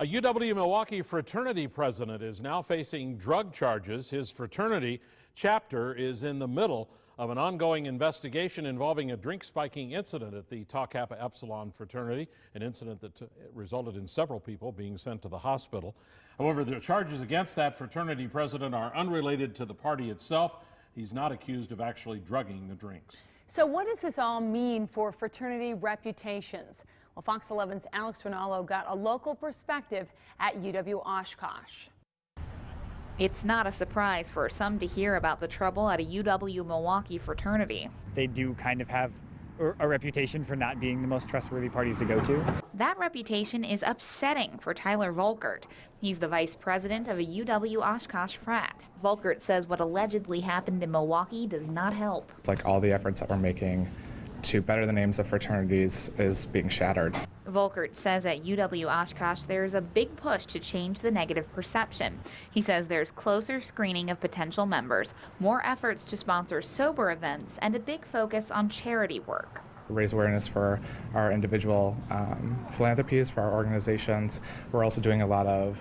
A UW-Milwaukee fraternity president is now facing drug charges. His fraternity chapter is in the middle of an ongoing investigation involving a drink spiking incident at the Tau Kappa Epsilon fraternity, an incident that resulted in several people being sent to the hospital. However, the charges against that fraternity president are unrelated to the party itself. He's not accused of actually drugging the drinks. So what does this all mean for fraternity reputations? Well, Fox 11's Alex Rinaldo got a local perspective at UW-Oshkosh. It's not a surprise for some to hear about the trouble at a UW-Milwaukee fraternity. They do kind of have a reputation for not being the most trustworthy parties to go to. That reputation is upsetting for Tyler Volkert. He's the vice president of a UW-Oshkosh frat. Volkert says what allegedly happened in Milwaukee does not help. It's like all the efforts that we're making to better the names of fraternities is being shattered. Volkert says at UW-Oshkosh there's a big push to change the negative perception. He says there's closer screening of potential members, more efforts to sponsor sober events, and a big focus on charity work. Raise awareness for our individual philanthropies, for our organizations. We're also doing a lot of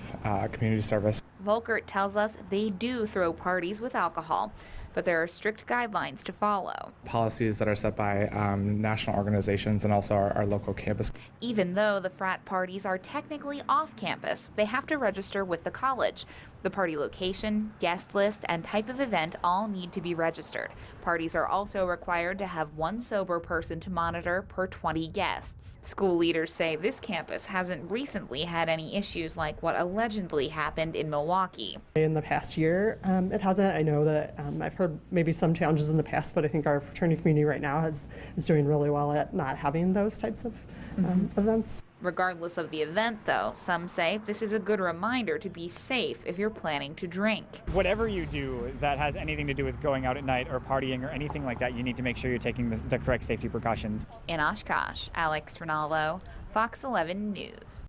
community service. Volkert tells us they do throw parties with alcohol, but there are strict guidelines to follow. Policies that are set by national organizations and also our local campus. Even though the frat parties are technically off campus, they have to register with the college. The party location, guest list, and type of event all need to be registered. Parties are also required to have one sober person to monitor per 20 guests. School leaders say this campus hasn't recently had any issues like what allegedly happened in Milwaukee. In the past year, it hasn't. I know that I've heard maybe some challenges in the past, but I think our fraternity community right now is doing really well at not having those types of events. Regardless of the event, though, some say this is a good reminder to be safe if you're planning to drink. Whatever you do that has anything to do with going out at night or partying or anything like that, you need to make sure you're taking the correct safety precautions. In Oshkosh, Alex Rinaldo, Fox 11 News.